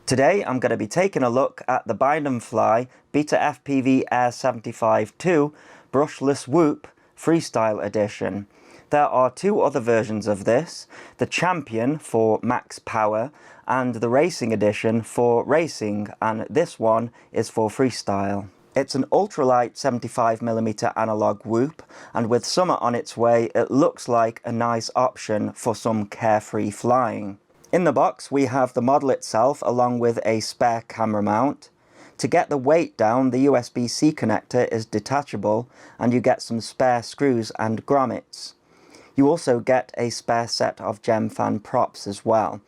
Today I'm going to be taking a look at the Bind and Fly BetaFPV Air75 II Brushless Whoop Freestyle Edition. There are two other versions of this, the Champion for max power and the Racing Edition for racing, and this one is for freestyle. It's an ultralight 75mm analog whoop, and with summer on its way it looks like a nice option for some carefree flying. In the box we have the model itself along with a spare camera mount. To get the weight down, the USB-C connector is detachable and you get some spare screws and grommets. You also get a spare set of gem fan props as well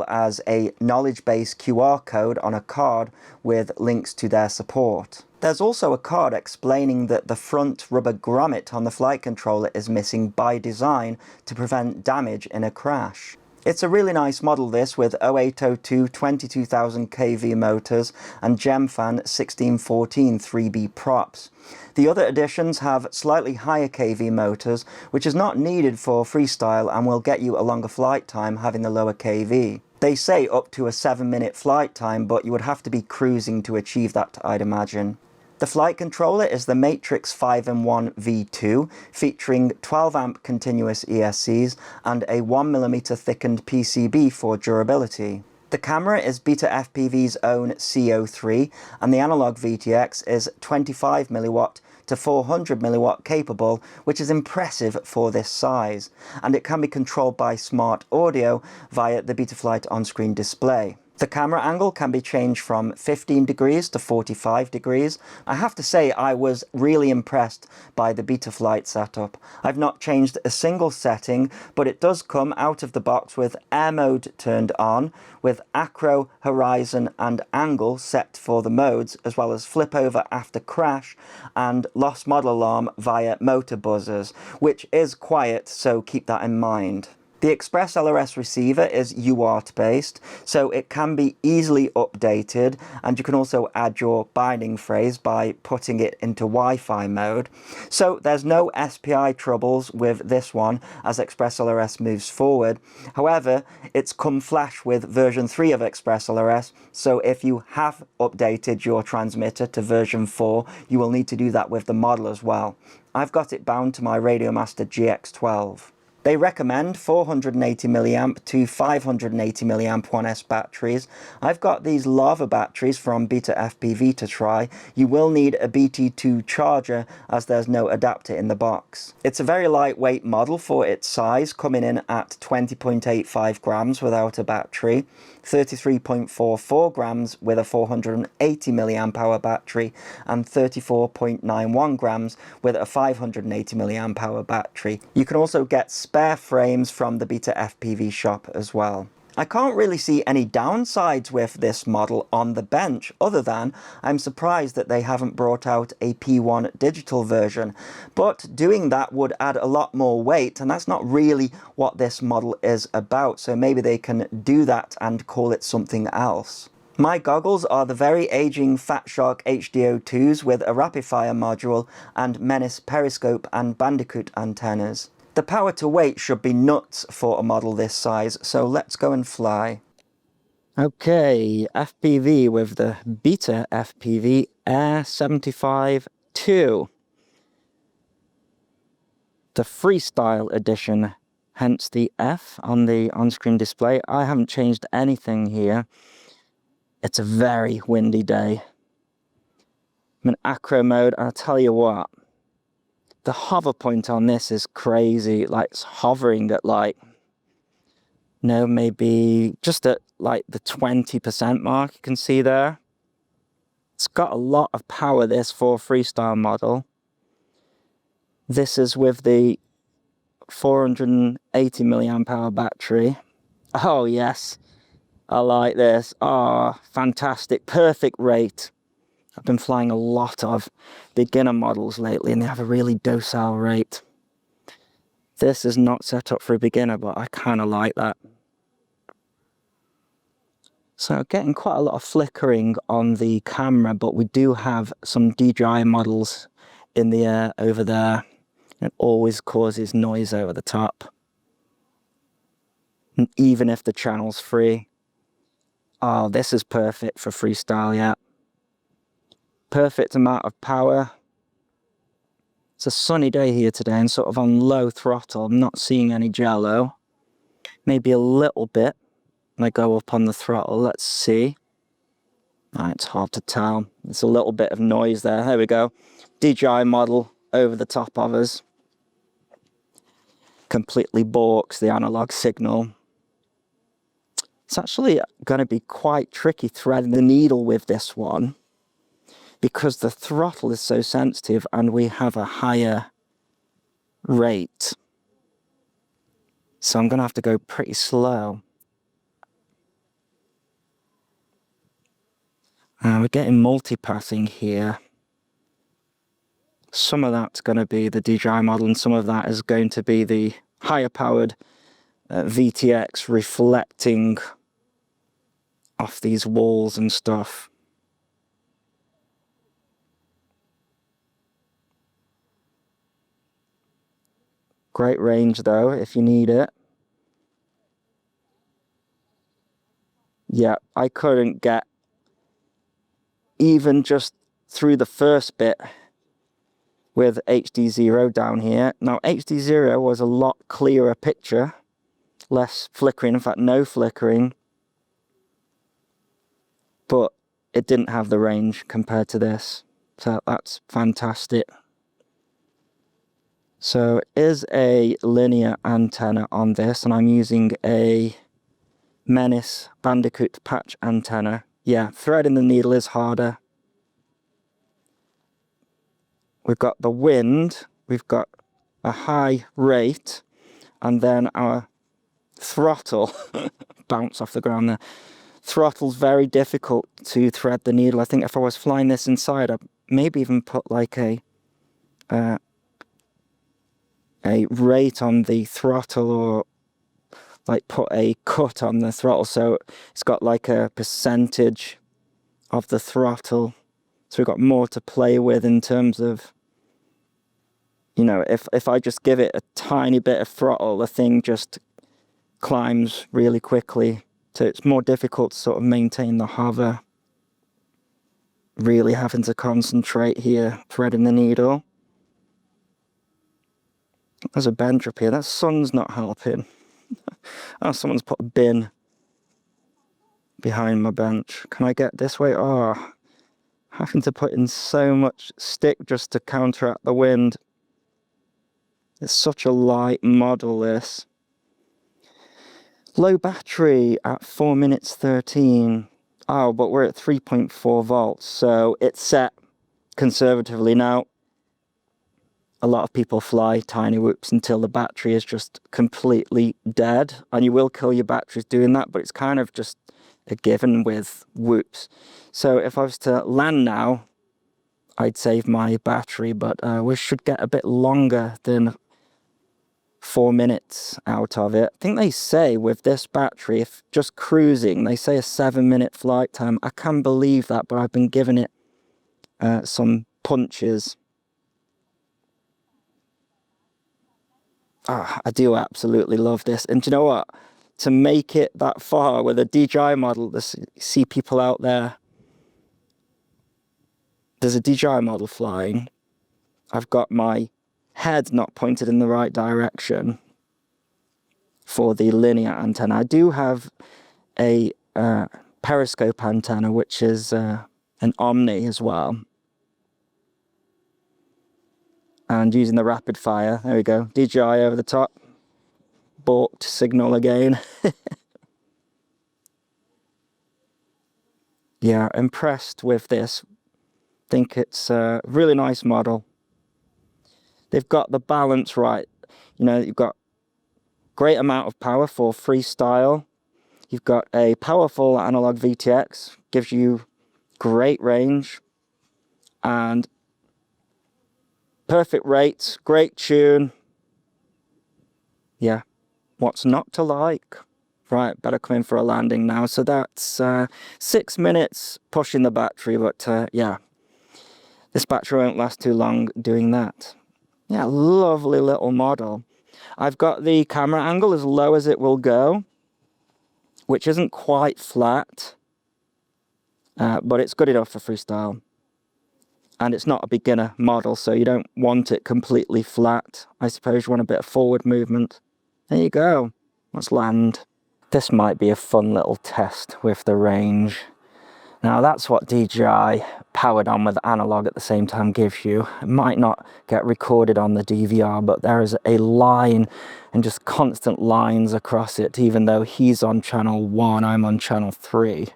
as a knowledge base QR code on a card with links to their support. There's also a card explaining that the front rubber grommet on the flight controller is missing by design to prevent damage in a crash. It's a really nice model this, with 0802 22,000 kV motors and GemFan 1614 3B props. The other editions have slightly higher kV motors, which is not needed for freestyle and will get you a longer flight time having the lower kV. They say up to a 7-minute flight time, but you would have to be cruising to achieve that, I'd imagine. The flight controller is the Matrix 5-in-1 V2, featuring 12 amp continuous ESCs and a 1mm thickened PCB for durability. The camera is BetaFPV's own CO3, and the analog VTX is 25mW to 400mW capable, which is impressive for this size, and it can be controlled by smart audio via the Betaflight on-screen display. The camera angle can be changed from 15 degrees to 45 degrees. I have to say I was really impressed by the Betaflight setup. I've not changed a single setting, but it does come out of the box with air mode turned on, with acro, horizon and angle set for the modes, as well as flip over after crash and lost model alarm via motor buzzers, which is quiet, so keep that in mind. The Express LRS receiver is UART based, so it can be easily updated, and you can also add your binding phrase by putting it into Wi-Fi mode. So there's no SPI troubles with this one as Express LRS moves forward. However, it's come flash with version 3 of Express LRS, so if you have updated your transmitter to version 4, you will need to do that with the model as well. I've got it bound to my Radiomaster GX12. They recommend 480mAh to 580mAh 1S batteries. I've got these lava batteries from BetaFPV to try. You will need a BT2 charger as there's no adapter in the box. It's a very lightweight model for its size, coming in at 20.85 grams without a battery, 33.44 grams with a 480mAh battery, and 34.91 grams with a 580mAh battery. You can also get spare frames from the BetaFPV shop as well. I can't really see any downsides with this model on the bench, other than I'm surprised that they haven't brought out a P1 digital version, but doing that would add a lot more weight, and that's not really what this model is about, so maybe they can do that and call it something else. My goggles are the very aging Fat Shark HDO2s with a rapid fire module and Menace periscope and Bandicoot antennas. The power to weight should be nuts for a model this size, so let's go and fly. Okay, FPV with the BetaFPV Air75 II. The Freestyle edition, hence the F on the on-screen display. I haven't changed anything here. It's a very windy day. I'm in acro mode, and I'll tell you what, the hover point on this is crazy. Like, it's hovering at maybe just at like the 20% mark, you can see there. It's got a lot of power, this, for a freestyle model. This is with the 480mAh battery. Oh yes, I like this. Oh, fantastic, perfect rate. I've been flying a lot of beginner models lately and they have a really docile rate. This is not set up for a beginner, but I kind of like that. So getting quite a lot of flickering on the camera, but we do have some DJI models in the air over there. It always causes noise over the top, and even if the channel's free. Oh, this is perfect for freestyle, yeah. Perfect amount of power. It's a sunny day here today and sort of on low throttle. I'm not seeing any jello. Maybe a little bit when I go up on the throttle. Let's see. Oh, it's hard to tell. There's a little bit of noise there. There we go. DJI model over the top of us. Completely balks the analog signal. It's actually going to be quite tricky threading the needle with this one because the throttle is so sensitive and we have a higher rate. So I'm going to have to go pretty slow. We're getting multipathing here. Some of that's going to be the DJI model and some of that is going to be the higher powered VTX reflecting off these walls and stuff. Great range though, if you need it. Yeah, I couldn't get even just through the first bit with HD0 down here. Now HD0 was a lot clearer picture, less flickering, in fact no flickering, but it didn't have the range compared to this, so that's fantastic. So it is a linear antenna on this, and I'm using a Menace Bandicoot patch antenna. Yeah, threading the needle is harder. We've got the wind, we've got a high rate, and then our throttle, bounce off the ground there. Throttle's very difficult to thread the needle. I think if I was flying this inside, I'd maybe even put like a rate on the throttle, or like put a cut on the throttle so it's got like a percentage of the throttle, so we've got more to play with in terms of, you know, if I just give it a tiny bit of throttle, the thing just climbs really quickly, so it's more difficult to sort of maintain the hover. Really having to concentrate here, threading the needle. There's a bench up here. That sun's not helping. Oh, someone's put a bin behind my bench. Can I get this way? Oh, having to put in so much stick just to counteract the wind. It's such a light model, this. Low battery at 4 minutes 13. Oh, but we're at 3.4 volts, so it's set conservatively. Now, a lot of people fly tiny whoops until the battery is just completely dead, and you will kill your batteries doing that, but it's kind of just a given with whoops. So if I was to land now, I'd save my battery, but we should get a bit longer than 4 minutes out of it. I think they say with this battery, if just cruising, they say a 7-minute flight time. I can believe that, but I've been giving it some punches. I do absolutely love this. And do you know what? To make it that far with a DJI model, see people out there, there's a DJI model flying. I've got my head not pointed in the right direction for the linear antenna. I do have a periscope antenna, which is an Omni as well. And using the rapid fire, there we go, DJI over the top. Balked signal again. Yeah, impressed with this. Think it's a really nice model. They've got the balance right. You know, you've got great amount of power for freestyle. You've got a powerful analog VTX, gives you great range and perfect rates, great tune. Yeah, what's not to like? Right, better come in for a landing now. So that's 6 minutes pushing the battery, but yeah, this battery won't last too long doing that. Yeah, lovely little model. I've got the camera angle as low as it will go, which isn't quite flat. but it's good enough for freestyle. And it's not a beginner model, so you don't want it completely flat. I suppose you want a bit of forward movement. There you go. Let's land. This might be a fun little test with the range. Now that's what DJI powered on with analog at the same time gives you. It might not get recorded on the DVR, but there is a line and just constant lines across it, even though he's on channel 1, I'm on channel 3.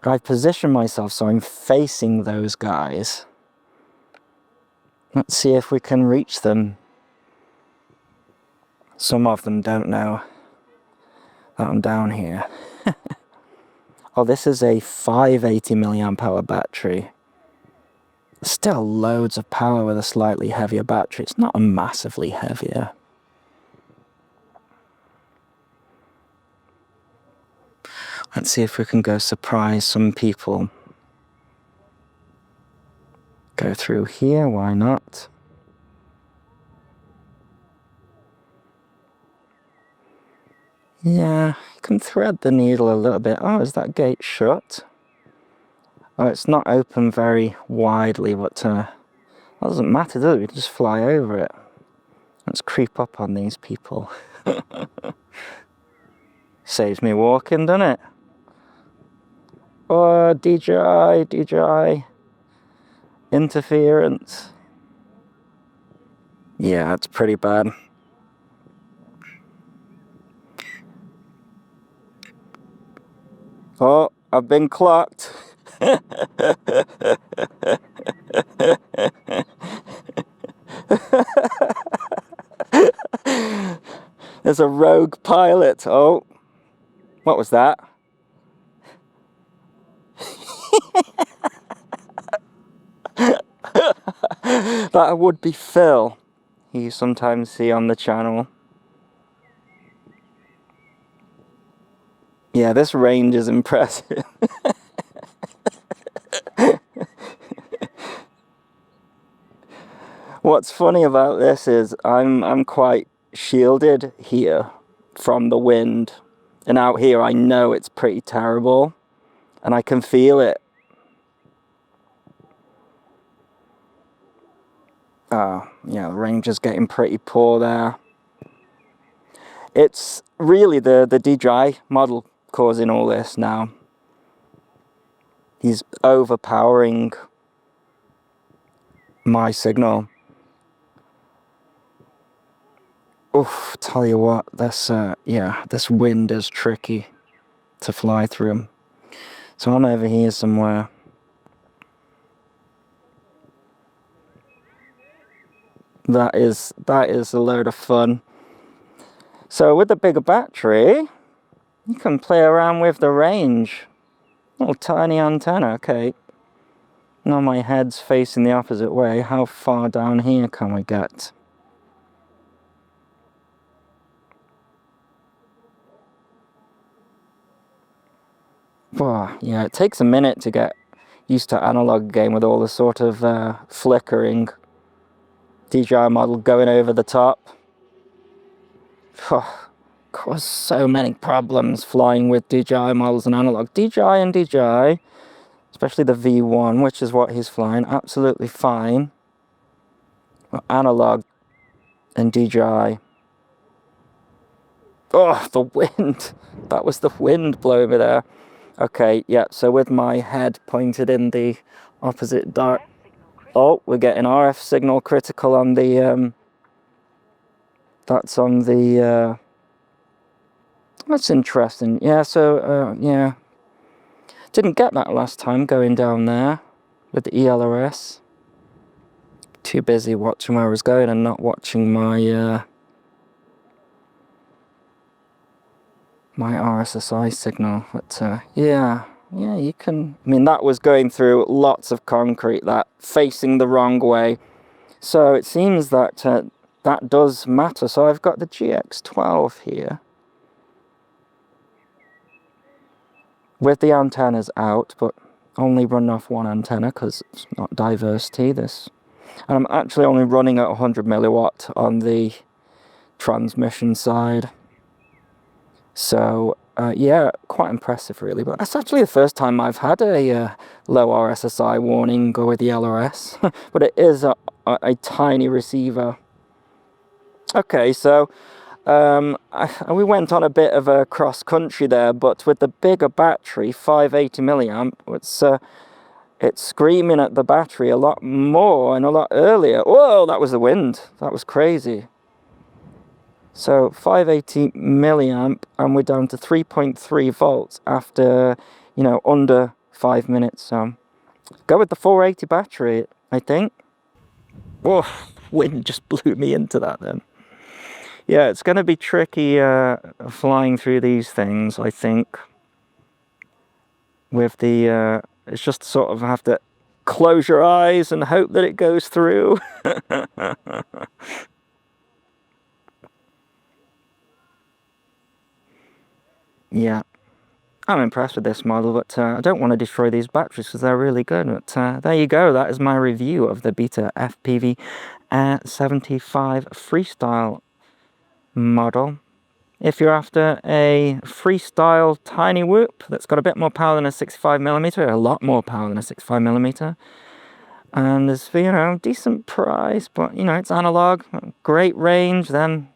But I've positioned myself so I'm facing those guys. Let's see if we can reach them. Some of them don't know that I'm down here. Oh, this is a 580 milliamp hour battery. Still loads of power with a slightly heavier battery. It's not a massively heavier. Let's see if we can go surprise some people. Go through here, why not? Yeah, you can thread the needle a little bit. Oh, is that gate shut? Oh, it's not open very widely, but that doesn't matter, does it? We can just fly over it. Let's creep up on these people. Saves me walking, doesn't it? Oh, DJI. Interference. Yeah, that's pretty bad. Oh, I've been clocked. There's a rogue pilot. Oh, what was that? That would be Phil, who you sometimes see on the channel. Yeah, this range is impressive. What's funny about this is I'm quite shielded here from the wind, and out here I know it's pretty terrible, and I can feel it. Oh, yeah, the range is getting pretty poor there. It's really the DJI model causing all this now. He's overpowering my signal. Oof, tell you what, this wind is tricky to fly through. So I'm over here somewhere. That is a load of fun. So with the bigger battery, you can play around with the range. Little tiny antenna, okay. Now my head's facing the opposite way. How far down here can we get? Wow, yeah, it takes a minute to get used to analog game with all the sort of flickering. DJI model going over the top. Caused so many problems flying with DJI models and analog. DJI and DJI, especially the V1, which is what he's flying, absolutely fine. But analog and DJI. Oh, the wind. That was the wind blowing me there. Okay, yeah, so with my head pointed in the opposite direction. Oh, we're getting RF signal critical on the, that's on the, that's interesting. Yeah, so, yeah. Didn't get that last time going down there with the ELRS. Too busy watching where I was going and not watching my, my RSSI signal. But, yeah, you can... I mean, that was going through lots of concrete, that facing the wrong way. So it seems that that does matter. So I've got the GX12 here, with the antennas out, but only running off one antenna because it's not diversity, this. And I'm actually only running at 100 milliwatt on the transmission side. So Yeah, quite impressive really, but that's actually the first time I've had a low RSSI warning go with the LRS, but it is a tiny receiver. Okay, so we went on a bit of a cross country there, but with the bigger battery, 580 milliamp, it's screaming at the battery a lot more and a lot earlier. Whoa, that was the wind. That was crazy. So 580 milliamp, and we're down to 3.3 volts after, you know, under 5 minutes. So go with the 480 battery, I think. Whoa, wind just blew me into that then. Yeah, it's going to be tricky flying through these things, I think. With the, it's just sort of have to close your eyes and hope that it goes through. Yeah, I'm impressed with this model, but I don't want to destroy these batteries because they're really good. But there you go, that is my review of the BetaFPV Air75 Freestyle model. If you're after a freestyle tiny whoop that's got a bit more power than a 65mm, a lot more power than a 65mm, and there's, you know, decent price, but, you know, it's analog, great range, then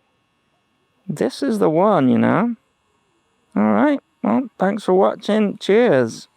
this is the one, you know. Alright, well, thanks for watching. Cheers.